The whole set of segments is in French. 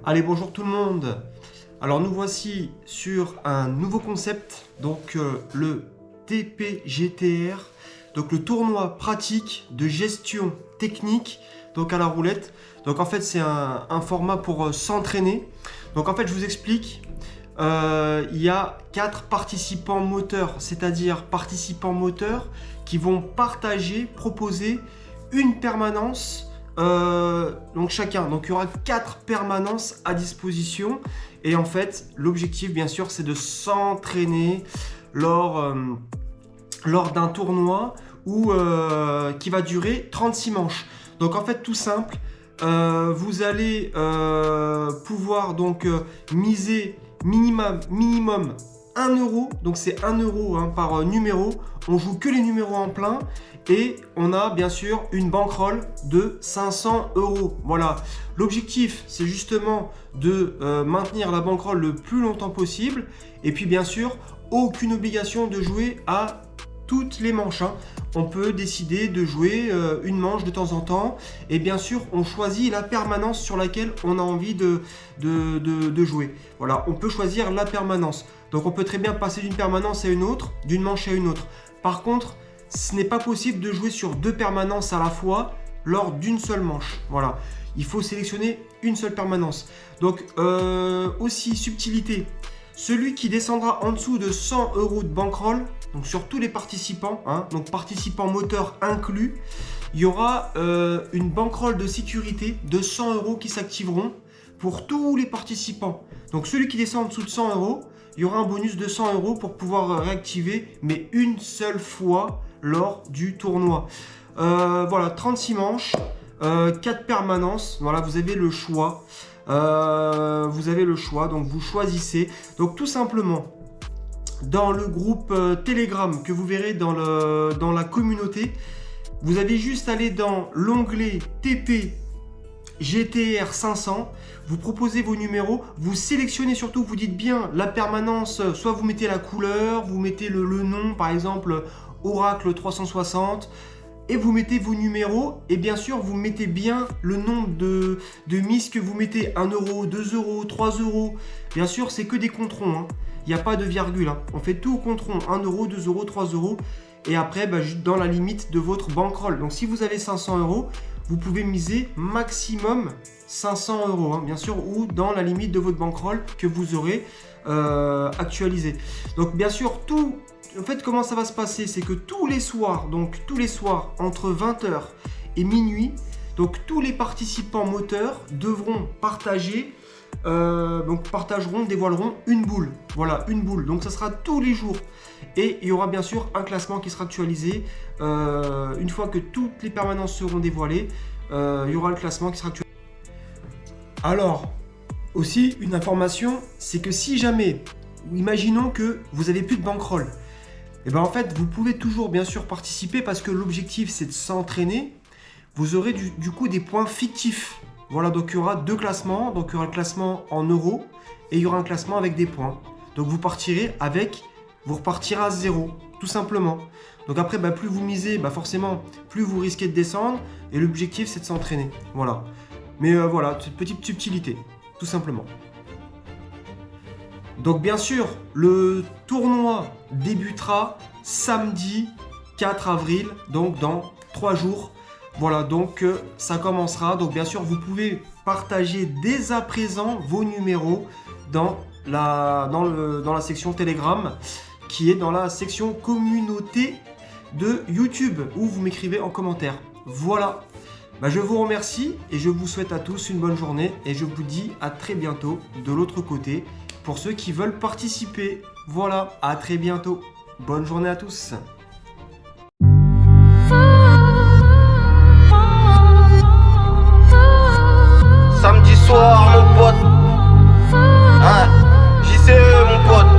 Allez, bonjour tout le monde. Alors nous voici sur un nouveau concept, donc le TPGTR, donc le tournoi pratique de gestion technique, donc à la roulette. Donc en fait c'est un format pour s'entraîner. Donc en fait je vous explique, il y a 4 participants moteurs, c'est-à-dire participants moteurs qui vont partager, proposer une permanence. Donc chacun, donc il y aura 4 permanences à disposition et en fait l'objectif bien sûr c'est de s'entraîner lors d'un tournoi qui va durer 36 manches. Donc en fait tout simple, vous allez pouvoir donc miser minimum 1 euro, donc c'est 1 euro par numéro, on joue que les numéros en plein et on a bien sûr une bankroll de 500 euros. Voilà, l'objectif c'est justement de maintenir la bankroll le plus longtemps possible et puis bien sûr aucune obligation de jouer à toutes les manches. On peut décider de jouer une manche de temps en temps et bien sûr on choisit la permanence sur laquelle on a envie de jouer. Voilà, on peut choisir la permanence. Donc on peut très bien passer d'une permanence à une autre, d'une manche à une autre. Par contre, ce n'est pas possible de jouer sur 2 permanences à la fois lors d'une seule manche. Voilà, il faut sélectionner une seule permanence. Donc aussi subtilité, celui qui descendra en dessous de 100 euros de bankroll, donc sur tous les participants, donc participants moteurs inclus, il y aura une bankroll de sécurité de 100 euros qui s'activeront pour tous les participants. Donc celui qui descend en dessous de 100 euros, il y aura un bonus de 100 euros pour pouvoir réactiver, mais une seule fois lors du tournoi. Voilà, 36 manches, 4 permanences, voilà, vous avez le choix. Donc vous choisissez. Donc tout simplement, dans le groupe Telegram que vous verrez dans la communauté, vous avez juste à aller dans l'onglet TP GTR 500, vous proposez vos numéros, vous sélectionnez surtout, vous dites bien la permanence, soit vous mettez la couleur, vous mettez le nom, par exemple Oracle 360, et vous mettez vos numéros, et bien sûr vous mettez bien le nombre de mises que vous mettez, 1 euro, 2 euros, 3 euros, bien sûr c'est que des controns, il n'y a pas de virgule, on fait tout au contron, 1 euro, 2 euros, 3 euros, et après dans la limite de votre bankroll. Donc si vous avez 500 euros, vous pouvez miser maximum 500 euros, bien sûr, ou dans la limite de votre bankroll que vous aurez actualisé. Donc bien sûr, en fait, comment ça va se passer, c'est que tous les soirs entre 20h et minuit, donc tous les participants moteurs devront dévoileront une boule. Voilà, une boule. Donc ça sera tous les jours. Et il y aura bien sûr un classement qui sera actualisé. Une fois que toutes les permanences seront dévoilées, il y aura le classement qui sera actualisé. Alors, aussi une information, c'est que si jamais, imaginons que vous n'avez plus de bankroll, et bien en fait, vous pouvez toujours bien sûr participer parce que l'objectif c'est de s'entraîner. Vous aurez du coup des points fictifs. Voilà, donc il y aura 2 classements. Donc il y aura le classement en euros et il y aura un classement avec des points. Donc vous repartirez à 0, tout simplement. Donc après, plus vous misez, forcément, plus vous risquez de descendre. Et l'objectif c'est de s'entraîner. Voilà. Mais voilà, cette petite subtilité, tout simplement. Donc bien sûr, le tournoi débutera samedi 4 avril, donc dans 3 jours. Voilà, donc ça commencera. Donc bien sûr, vous pouvez partager dès à présent vos numéros dans la section Telegram, qui est dans la section communauté de YouTube, où vous m'écrivez en commentaire. Voilà, je vous remercie et je vous souhaite à tous une bonne journée. Et je vous dis à très bientôt de l'autre côté pour ceux qui veulent participer. Voilà, à très bientôt. Bonne journée à tous. Samedi soir, mon pote. JCE, mon pote.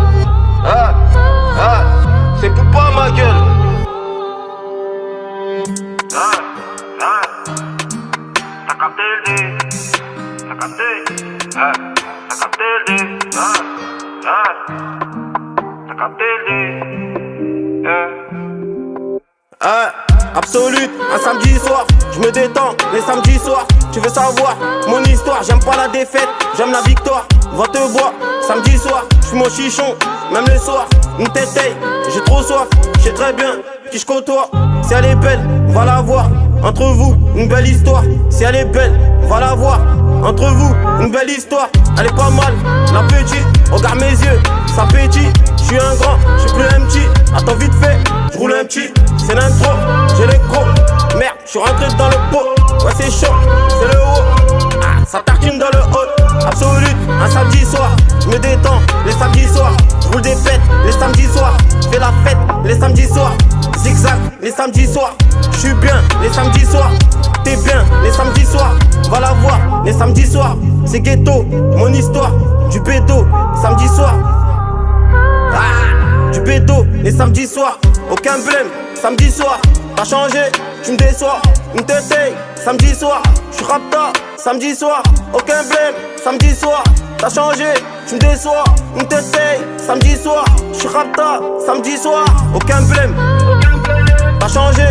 C'est pour pas ma gueule. T'as capté le dé. T'as capté. T'as capté le dé. T'as capté le dé. absolue. Un samedi soir, je me détends les samedis soirs. Tu veux savoir mon histoire? J'aime pas la défaite, j'aime la victoire. Va te boire, samedi soir, je suis mon chichon, même le soir. Une tétaille, j'ai trop soif, je sais très bien qui je côtoie. Si elle est belle, va la voir. Entre vous, une belle histoire. Si elle est belle, va la voir. Entre vous, une belle histoire. Elle est pas mal, la petite. Regarde mes yeux, ça pétille. Je suis un grand, je suis plus un petit. Attends vite fait, je roule un petit. C'est l'intro, j'ai les crocs. Merde, je suis rentré dans le pot. Ouais c'est chaud, c'est le haut. Ah, ça tartine dans le hall. Absolute, un samedi soir. Je me détends les samedis soirs. Je roule des fêtes les samedis soirs. Je fais la fête les samedis soirs. Zigzag les samedis soirs. Je suis bien les samedis soirs. T'es bien les samedis soirs. Va la voir les samedis soirs. C'est ghetto, mon histoire. Du bédo, samedi soir. Ah, du bédo les samedis soirs. Aucun blême, samedi soir. T'as changé, tu me déçois. Une tétaille, samedi soir. J'suis rapta, samedi soir. Aucun blême, samedi soir. T'as changé, tu me déçois. Une tétaille, samedi soir. J'suis rapta, samedi soir. Aucun blême. T'as changé,